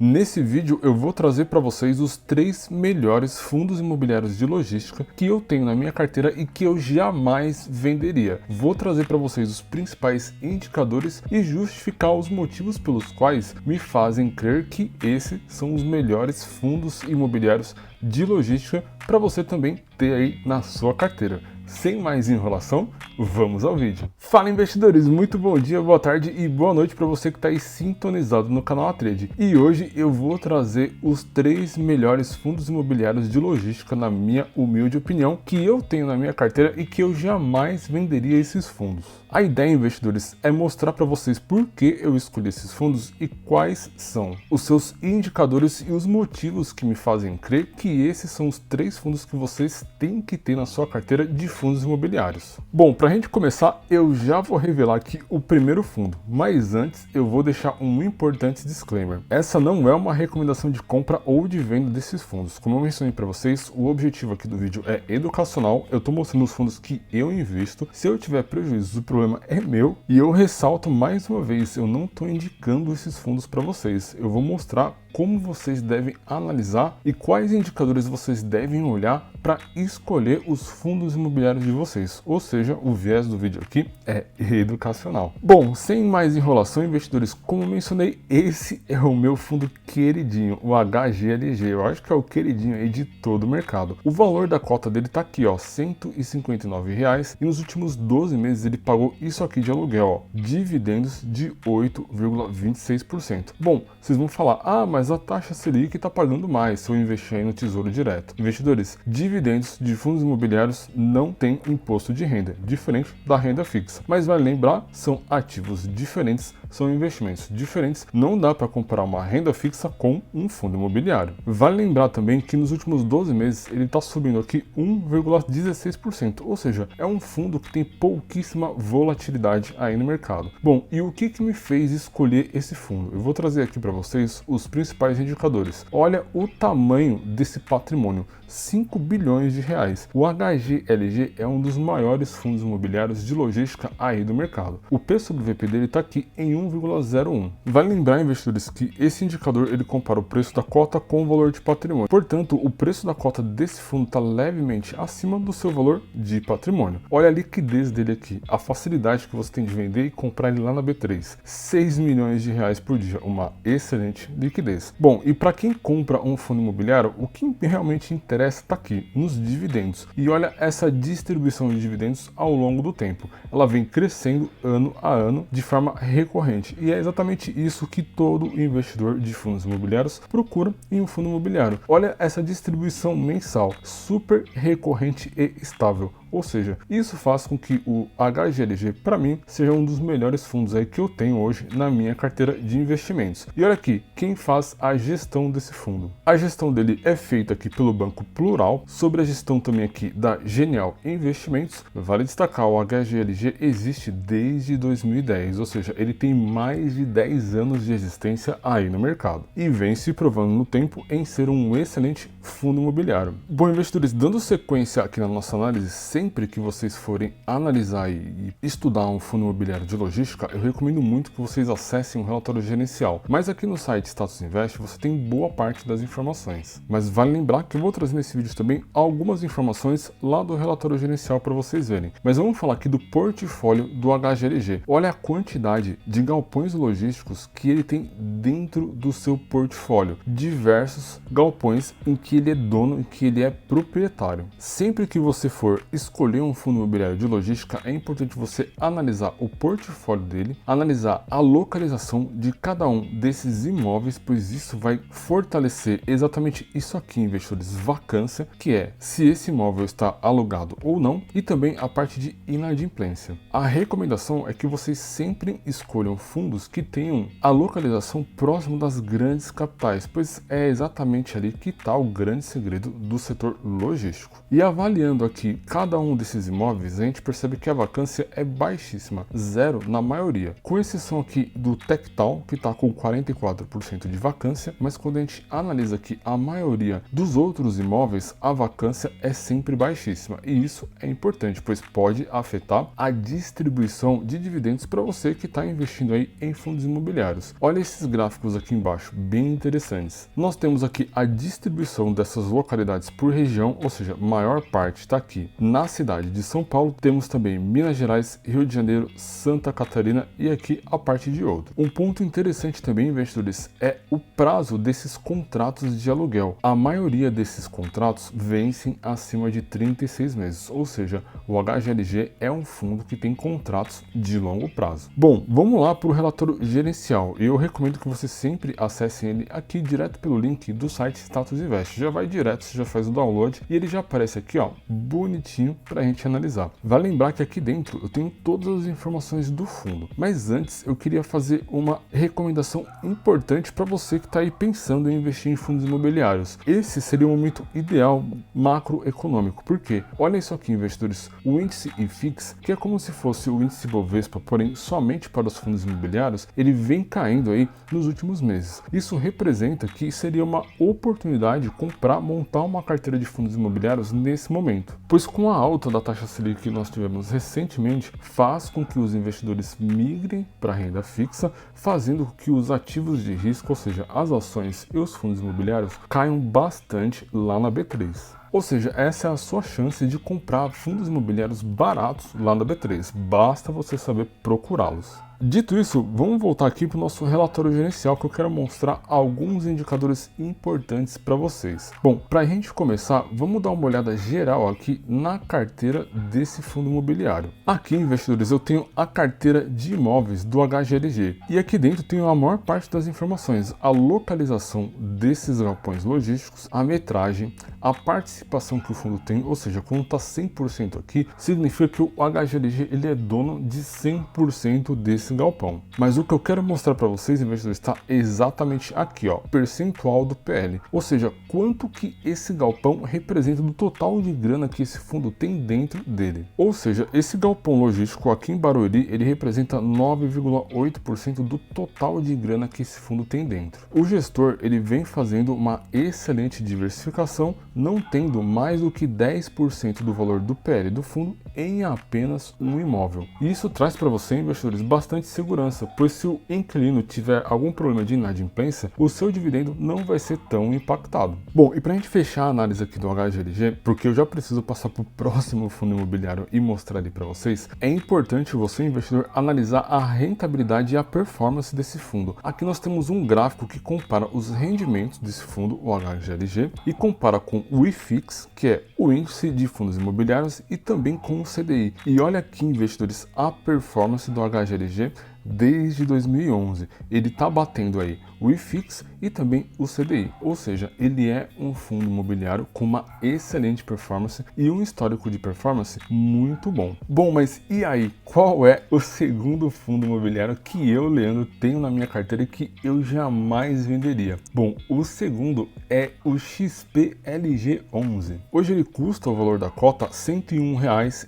Nesse vídeo eu vou trazer para vocês os 3 melhores fundos imobiliários de logística que eu tenho na minha carteira e que eu jamais venderia. Vou trazer para vocês os principais indicadores e justificar os motivos pelos quais me fazem crer que esses são os melhores fundos imobiliários de logística para você também ter aí na sua carteira. Sem mais enrolação, vamos ao vídeo. Fala investidores, muito bom dia, boa tarde e boa noite para você que está aí sintonizado no canal A-Trade. E hoje eu vou trazer os 3 melhores fundos imobiliários de logística, na minha humilde opinião, que eu tenho na minha carteira e que eu jamais venderia esses fundos. A ideia, investidores, é mostrar para vocês por que eu escolhi esses fundos e quais são os seus indicadores e os motivos que me fazem crer que esses são os 3 fundos que vocês têm que ter na sua carteira de fundos imobiliários. Bom, para a gente começar, eu já vou revelar aqui o primeiro fundo, mas antes eu vou deixar um importante disclaimer. Essa não é uma recomendação de compra ou de venda desses fundos. Como eu mencionei para vocês, o objetivo aqui do vídeo é educacional, eu estou mostrando os fundos que eu invisto. Se eu tiver prejuízo, o problema é meu. E eu ressalto mais uma vez, eu não estou indicando esses fundos para vocês, eu vou mostrar como vocês devem analisar e quais indicadores vocês devem olhar para escolher os fundos imobiliários de vocês. Ou seja, o viés do vídeo aqui é educacional. Bom, sem mais enrolação, investidores, como eu mencionei, esse é o meu fundo queridinho, o HGLG. Eu acho que é o queridinho aí de todo o mercado. O valor da cota dele tá aqui, ó, R$ 159,00, e nos últimos 12 meses ele pagou isso aqui de aluguel, ó, dividendos de 8,26%. Bom, vocês vão falar, mas a taxa Selic está pagando mais se eu investir aí no Tesouro Direto. Investidores, dividendos de fundos imobiliários não têm imposto de renda, diferente da renda fixa. Mas vale lembrar, são ativos diferentes, são investimentos diferentes, não dá para comparar uma renda fixa com um fundo imobiliário. Vale lembrar também que nos últimos 12 meses ele está subindo aqui 1,16%, ou seja, é um fundo que tem pouquíssima volatilidade aí no mercado. Bom, e o que me fez escolher esse fundo? Eu vou trazer aqui para vocês os principais indicadores. Olha o tamanho desse patrimônio, 5 bilhões de reais. O HGLG é um dos maiores fundos imobiliários de logística aí do mercado. O P sobre VP dele está aqui em 1,01. Vale lembrar, investidores, que esse indicador ele compara o preço da cota com o valor de patrimônio. Portanto, o preço da cota desse fundo está levemente acima do seu valor de patrimônio. Olha a liquidez dele aqui, a facilidade que você tem de vender e comprar ele lá na B3. 6 milhões de reais por dia, uma excelente liquidez. Bom, e para quem compra um fundo imobiliário, o que realmente interessa está aqui, nos dividendos. E olha essa distribuição de dividendos ao longo do tempo. Ela vem crescendo ano a ano de forma recorrente. E é exatamente isso que todo investidor de fundos imobiliários procura em um fundo imobiliário. Olha essa distribuição mensal, super recorrente e estável. Ou seja, isso faz com que o HGLG, para mim, seja um dos melhores fundos aí que eu tenho hoje na minha carteira de investimentos. E olha aqui, quem faz a gestão desse fundo. A gestão dele é feita aqui pelo Banco Plural, sobre a gestão também aqui da Genial Investimentos. Vale destacar, o HGLG existe desde 2010, ou seja, ele tem mais de 10 anos de existência aí no mercado. E vem se provando no tempo em ser um excelente fundo imobiliário. Bom, investidores, dando sequência aqui na nossa análise, sempre que vocês forem analisar e estudar um fundo imobiliário de logística, eu recomendo muito que vocês acessem um relatório gerencial. Mas aqui no site Status Invest você tem boa parte das informações. Mas vale lembrar que eu vou trazer nesse vídeo também algumas informações lá do relatório gerencial para vocês verem. Mas vamos falar aqui do portfólio do HGLG. Olha a quantidade de galpões logísticos que ele tem dentro do seu portfólio. Diversos galpões em que ele é dono e que ele é proprietário. Sempre que você for escolher um fundo imobiliário de logística, é importante você analisar o portfólio dele, analisar a localização de cada um desses imóveis, pois isso vai fortalecer exatamente isso aqui, investidores, vacância, que é se esse imóvel está alugado ou não, e também a parte de inadimplência. A recomendação é que vocês sempre escolham fundos que tenham a localização próximo das grandes capitais, pois é exatamente ali que está o grande segredo do setor logístico. E avaliando aqui cada um desses imóveis, a gente percebe que a vacância é baixíssima, zero na maioria. Com exceção aqui do Tectal, que está com 44% de vacância, mas quando a gente analisa aqui a maioria dos outros imóveis, a vacância é sempre baixíssima. E isso é importante, pois pode afetar a distribuição de dividendos para você que está investindo aí em fundos imobiliários. Olha esses gráficos aqui embaixo, bem interessantes. Nós temos aqui a distribuição dessas localidades por região, ou seja, maior parte está aqui na cidade de São Paulo. Temos também Minas Gerais, Rio de Janeiro, Santa Catarina e aqui a parte de outro. Um ponto interessante também, investidores, é o prazo desses contratos de aluguel. A maioria desses contratos vencem acima de 36 meses, ou seja, o HGLG é um fundo que tem contratos de longo prazo. Bom, vamos lá para o relatório gerencial. Eu recomendo que você sempre acesse ele aqui direto pelo link do site Status Invest. Já vai direto, você já faz o download e ele já aparece aqui, ó, bonitinho para a gente analisar. Vale lembrar que aqui dentro eu tenho todas as informações do fundo, mas antes eu queria fazer uma recomendação importante para você que está aí pensando em investir em fundos imobiliários. Esse seria o momento ideal macroeconômico. Por quê? Olha isso aqui, investidores. O índice IFIX, que é como se fosse o índice Bovespa, porém somente para os fundos imobiliários, ele vem caindo aí nos últimos meses. Isso representa que seria uma oportunidade de comprar, montar uma carteira de fundos imobiliários nesse momento. Pois com a alta da taxa Selic que nós tivemos recentemente, faz com que os investidores migrem para a renda fixa, fazendo com que os ativos de risco, ou seja, as ações e os fundos imobiliários, caiam bastante lá na B3. Ou seja, essa é a sua chance de comprar fundos imobiliários baratos lá na B3. Basta você saber procurá-los. Dito isso, vamos voltar aqui para o nosso relatório gerencial, que eu quero mostrar alguns indicadores importantes para vocês. Bom, para a gente começar, vamos dar uma olhada geral aqui na carteira desse fundo imobiliário. Aqui, investidores, eu tenho a carteira de imóveis do HGLG e aqui dentro tenho a maior parte das informações, a localização desses galpões logísticos, a metragem, a participação que o fundo tem, ou seja, quando está 100% aqui, significa que o HGLG ele é dono de 100% desse galpão. Mas o que eu quero mostrar para vocês, investidores, está exatamente aqui, ó, percentual do PL, ou seja, quanto que esse galpão representa do total de grana que esse fundo tem dentro dele. Ou seja, esse galpão logístico aqui em Barueri, ele representa 9,8% do total de grana que esse fundo tem dentro. O gestor, ele vem fazendo uma excelente diversificação, não tendo mais do que 10% do valor do PL do fundo em apenas um imóvel. E isso traz para você, investidores, bastante segurança, pois se o inquilino tiver algum problema de inadimplência, o seu dividendo não vai ser tão impactado. Bom, e para a gente fechar a análise aqui do HGLG, porque eu já preciso passar para o próximo fundo imobiliário e mostrar ali para vocês, é importante você, investidor, analisar a rentabilidade e a performance desse fundo. Aqui nós temos um gráfico que compara os rendimentos desse fundo, o HGLG, e compara com o IFIX, que é o índice de fundos imobiliários, e também com o CDI. E olha aqui, investidores, a performance do HGLG desde 2011. Ele está batendo aí o IFIX e também o CDI, ou seja, ele é um fundo imobiliário com uma excelente performance e um histórico de performance muito bom. Bom, mas e aí, qual é o segundo fundo imobiliário que eu, Leandro, tenho na minha carteira e que eu jamais venderia? Bom, o segundo é o XPLG11. Hoje ele custa o valor da cota R$ 101,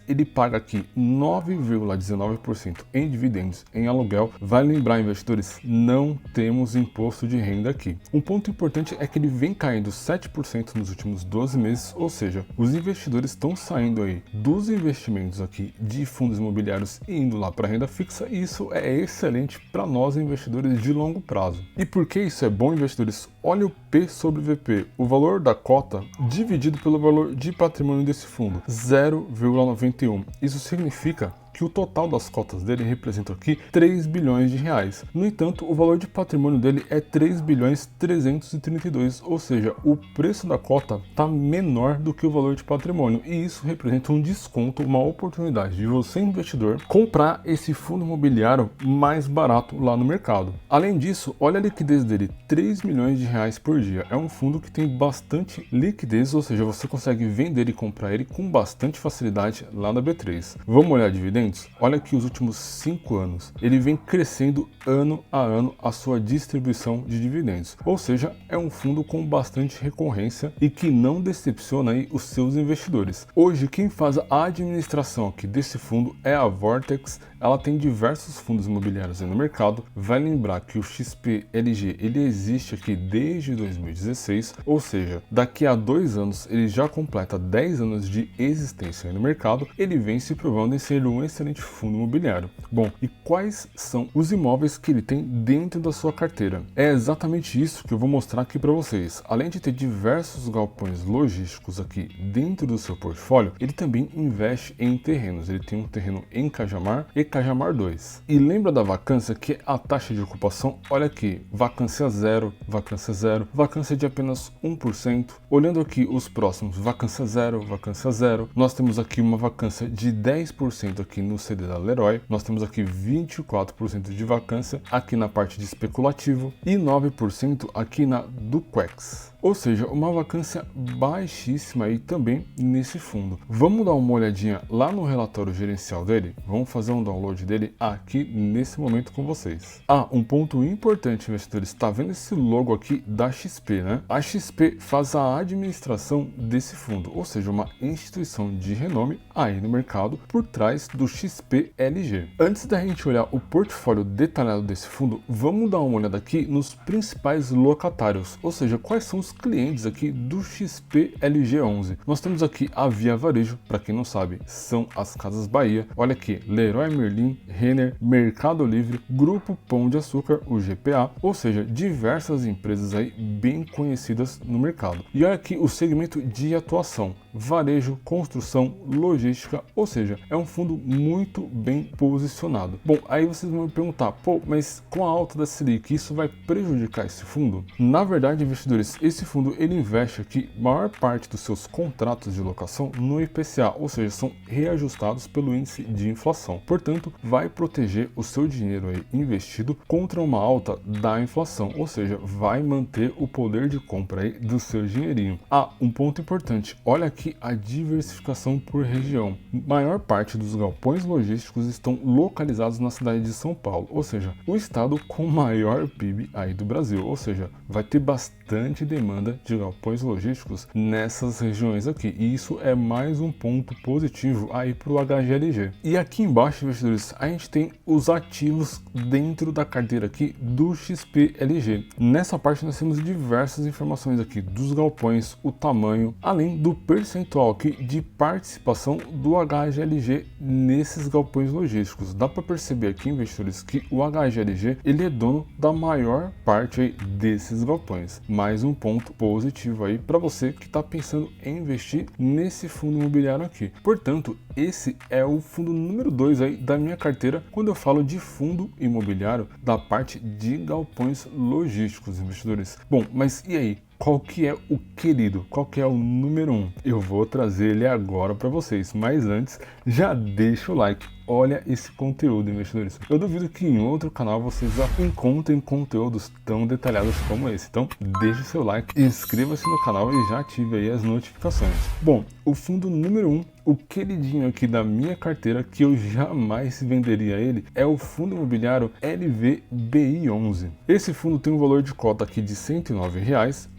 ele paga aqui 9,19% em dividendos em aluguel. Vale lembrar, investidores, não temos imposto de renda aqui. Um ponto importante é que ele vem caindo 7% nos últimos 12 meses, ou seja, os investidores estão saindo aí dos investimentos aqui de fundos imobiliários e indo lá para a renda fixa, e isso é excelente para nós investidores de longo prazo. E por que isso é bom, investidores? Olha o P sobre VP, o valor da cota dividido pelo valor de patrimônio desse fundo, 0,91. Isso significa que o total das cotas dele representa aqui 3 bilhões de reais. No entanto, o valor de patrimônio dele é 3 bilhões 332, ou seja, o preço da cota está menor do que o valor de patrimônio, e isso representa um desconto, uma oportunidade de você, investidor, comprar esse fundo imobiliário mais barato lá no mercado. Além disso, olha a liquidez dele, 3 milhões de reais por dia. É um fundo que tem bastante liquidez, ou seja, você consegue vender e comprar ele com bastante facilidade lá na B3. Vamos olhar dividendos? dividendos, olha aqui os últimos 5 anos, ele vem crescendo ano a ano a sua distribuição de dividendos, ou seja, é um fundo com bastante recorrência e que não decepciona aí os seus investidores. Hoje quem faz a administração aqui desse fundo é a Vortex. Ela tem diversos fundos imobiliários aí no mercado. Vai lembrar que o XP-LG ele existe aqui desde 2016, ou seja, daqui a 2 anos ele já completa 10 anos de existência aí no mercado. Ele vem se provando em ser um excelente fundo imobiliário. Bom, e quais são os imóveis que ele tem dentro da sua carteira? É exatamente isso que eu vou mostrar aqui para vocês. Além de ter diversos galpões logísticos aqui dentro do seu portfólio, ele também investe em terrenos. Ele tem um terreno em Cajamar e Cajamar 2. E lembra da vacância, que é a taxa de ocupação? Olha aqui, vacância zero, vacância de apenas 1%. Olhando aqui os próximos, vacância zero. Nós temos aqui uma vacância de 10% aqui no CD da Leroy. Nós temos aqui 24% de vacância aqui na parte de especulativo e 9% aqui na Duplex. Ou seja, uma vacância baixíssima aí também nesse fundo. Vamos dar uma olhadinha lá no relatório gerencial dele? Vamos fazer um download dele aqui nesse momento com vocês. Ah, um ponto importante, investidores, está vendo esse logo aqui da XP, né? A XP faz a administração desse fundo, ou seja, uma instituição de renome aí no mercado por trás do XP-LG. Antes da gente olhar o portfólio detalhado desse fundo, vamos dar uma olhada aqui nos principais locatários, ou seja, quais são os clientes aqui do XP-LG11. Nós temos aqui a Via Varejo, para quem não sabe, são as Casas Bahia. Olha aqui, Leroy Merlin, Renner, Mercado Livre, Grupo Pão de Açúcar, o GPA, ou seja, diversas empresas aí bem conhecidas no mercado. E olha aqui o segmento de atuação: varejo, construção, logística, ou seja, é um fundo muito bem posicionado. Bom, aí vocês vão me perguntar, pô, mas com a alta da Selic, isso vai prejudicar esse fundo? Na verdade, investidores, esse fundo ele investe aqui maior parte dos seus contratos de locação no IPCA, ou seja, são reajustados pelo índice de inflação. Portanto, vai proteger o seu dinheiro aí investido contra uma alta da inflação, ou seja, vai manter o poder de compra aí do seu dinheirinho. Ah, um ponto importante, olha aqui a diversificação por região. Maior parte dos galpões logísticos estão localizados na cidade de São Paulo, ou seja, o estado com maior PIB aí do Brasil, ou seja, vai ter bastante demanda de galpões logísticos nessas regiões aqui, e isso é mais um ponto positivo aí para o HGLG. E aqui embaixo, investidores, a gente tem os ativos dentro da carteira aqui do XP-LG. Nessa parte nós temos diversas informações aqui dos galpões, o tamanho, além do percentual aqui de participação do HGLG nesses galpões logísticos. Dá para perceber aqui, investidores, que o HGLG ele é dono da maior parte aí desses galpões. Mais um ponto positivo aí para você que está pensando em investir nesse fundo imobiliário aqui. Portanto, esse é o fundo número 2 aí da minha carteira quando eu falo de fundo imobiliário da parte de galpões logísticos, investidores. Bom, mas e aí? Qual que é o querido? Qual que é o número 1? Eu vou trazer ele agora para vocês, mas antes, já deixa o like. Olha esse conteúdo, investidores. Eu duvido que em outro canal vocês já encontrem conteúdos tão detalhados como esse. Então, deixe seu like, inscreva-se no canal e já ative aí as notificações. Bom, o fundo número 1, o queridinho aqui da minha carteira, que eu jamais venderia ele, é o fundo imobiliário LVBI11. Esse fundo tem um valor de cota aqui de R$ 109.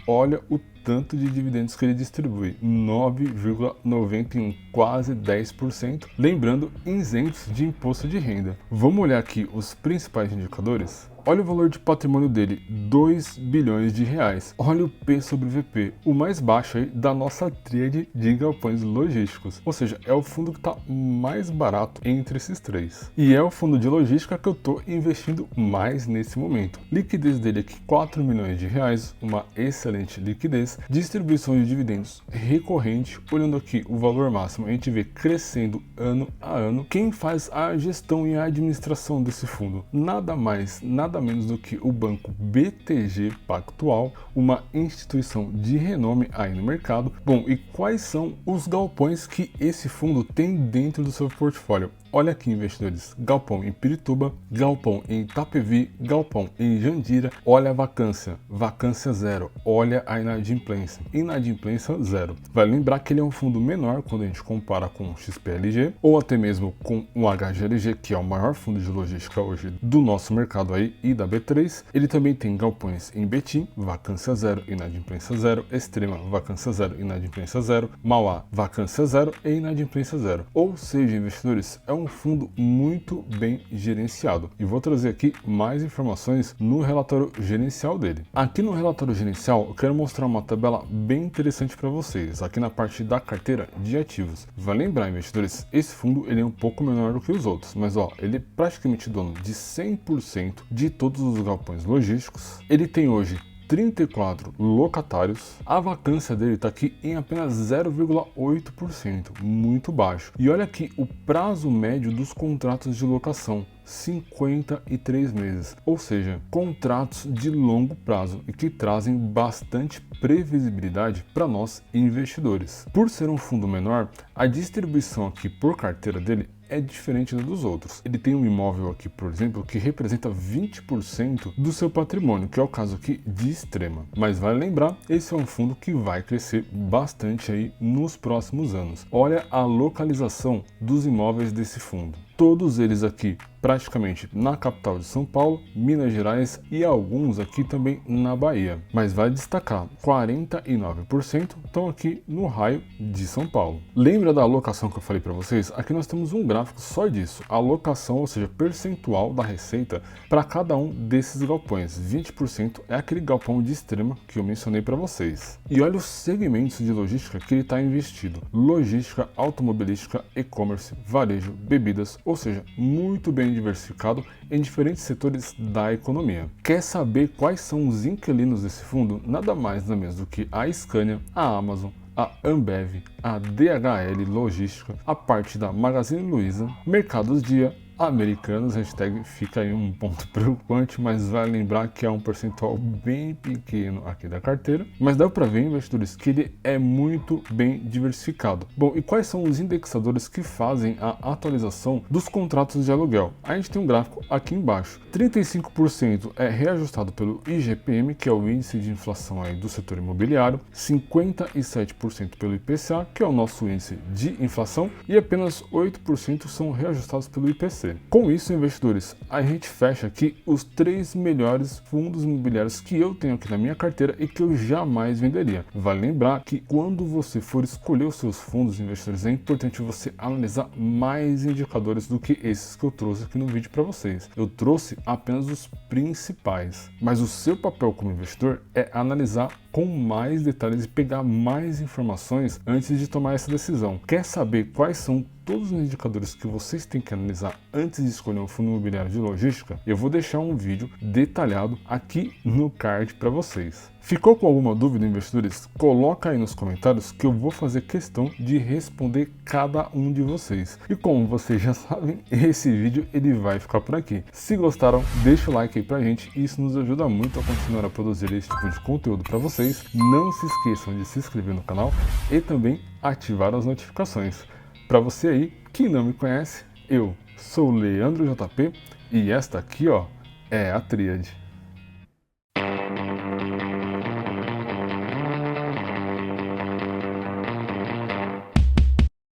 Olha o tanto de dividendos que ele distribui, 9,91, quase 10%, lembrando, isentos de imposto de renda. Vamos olhar aqui os principais indicadores? Olha o valor de patrimônio dele, 2 bilhões de reais. Olha o P sobre VP, o mais baixo aí da nossa tríade de galpões logísticos. Ou seja, é o fundo que está mais barato entre esses três. E é o fundo de logística que eu estou investindo mais nesse momento. Liquidez dele aqui, 4 milhões de reais, uma excelente liquidez. Distribuição de dividendos recorrente. Olhando aqui o valor máximo, a gente vê crescendo ano a ano. Quem faz a gestão e a administração desse fundo? Nada mais, nada menos do que o banco BTG Pactual, uma instituição de renome aí no mercado. Bom, e quais são os galpões que esse fundo tem dentro do seu portfólio? olha aqui, investidores, galpão em Pirituba, galpão em Itapevi, galpão em Jandira, olha a vacância, vacância zero, olha a inadimplência, inadimplência zero. Vai lembrar que ele é um fundo menor quando a gente compara com o XPLG ou até mesmo com o HGLG, que é o maior fundo de logística hoje do nosso mercado aí e da B3. Ele também tem galpões em Betim, vacância zero, inadimplência zero, Extrema, vacância zero, inadimplência zero, Mauá, vacância zero e inadimplência zero. Ou seja, investidores, é um fundo muito bem gerenciado. E vou trazer aqui mais informações no relatório gerencial dele. Aqui no relatório gerencial, eu quero mostrar uma tabela bem interessante para vocês, aqui na parte da carteira de ativos. Vai lembrar, investidores, esse fundo ele é um pouco menor do que os outros, mas ó, ele é praticamente dono de 100% de todos os galpões logísticos. Ele tem hoje 34 locatários, a vacância dele está aqui em apenas 0,8%, muito baixo. E olha aqui o prazo médio dos contratos de locação, 53 meses, ou seja, contratos de longo prazo e que trazem bastante previsibilidade para nós investidores. Por ser um fundo menor, a distribuição aqui por carteira dele é diferente dos outros. Ele tem um imóvel aqui, por exemplo, que representa 20% do seu patrimônio, que é o caso aqui de Extrema. Mas vale lembrar, esse é um fundo que vai crescer bastante aí nos próximos anos. Olha a localização dos imóveis desse fundo. Todos eles aqui praticamente na capital de São Paulo, Minas Gerais e alguns aqui também na Bahia. Mas vai destacar, 49% estão aqui no raio de São Paulo. Lembra da alocação que eu falei para vocês? Aqui nós temos um gráfico só disso. A alocação, ou seja, percentual da receita para cada um desses galpões. 20% é aquele galpão de Extrema que eu mencionei para vocês. E olha os segmentos de logística que ele está investido. Logística, automobilística, e-commerce, varejo, bebidas, ou seja, muito bem diversificado em diferentes setores da economia. Quer saber quais são os inquilinos desse fundo? Nada mais nada menos do que a Scania, a Amazon, a Ambev, a DHL Logística, a parte da Magazine Luiza, Mercados Dia, Americanas, hashtag fica aí um ponto preocupante, mas vale lembrar que é um percentual bem pequeno aqui da carteira, mas dá para ver, investidores, que ele é muito bem diversificado. Bom, e quais são os indexadores que fazem a atualização dos contratos de aluguel? A gente tem um gráfico aqui embaixo. 35% é reajustado pelo IGPM, que é o índice de inflação aí do setor imobiliário, 57% pelo IPCA, que é o nosso índice de inflação, e apenas 8% são reajustados pelo IPC. Com isso, investidores, a gente fecha aqui os 3 melhores fundos imobiliários que eu tenho aqui na minha carteira e que eu jamais venderia. Vale lembrar que quando você for escolher os seus fundos, investidores, é importante você analisar mais indicadores do que esses que eu trouxe aqui no vídeo para vocês. Eu trouxe apenas os principais, mas o seu papel como investidor é analisar com mais detalhes e pegar mais informações antes de tomar essa decisão. Quer saber quais são todos os indicadores que vocês têm que analisar antes de escolher um fundo imobiliário de logística? Eu vou deixar um vídeo detalhado aqui no card para vocês. Ficou com alguma dúvida, investidores? Coloca aí nos comentários que eu vou fazer questão de responder cada um de vocês. E como vocês já sabem, esse vídeo ele vai ficar por aqui. Se gostaram, deixa o like aí pra gente, isso nos ajuda muito a continuar a produzir esse tipo de conteúdo para vocês. Não se esqueçam de se inscrever no canal e também ativar as notificações. Para você aí que não me conhece, eu sou o Leandro JP e esta aqui, ó, é a Tríade.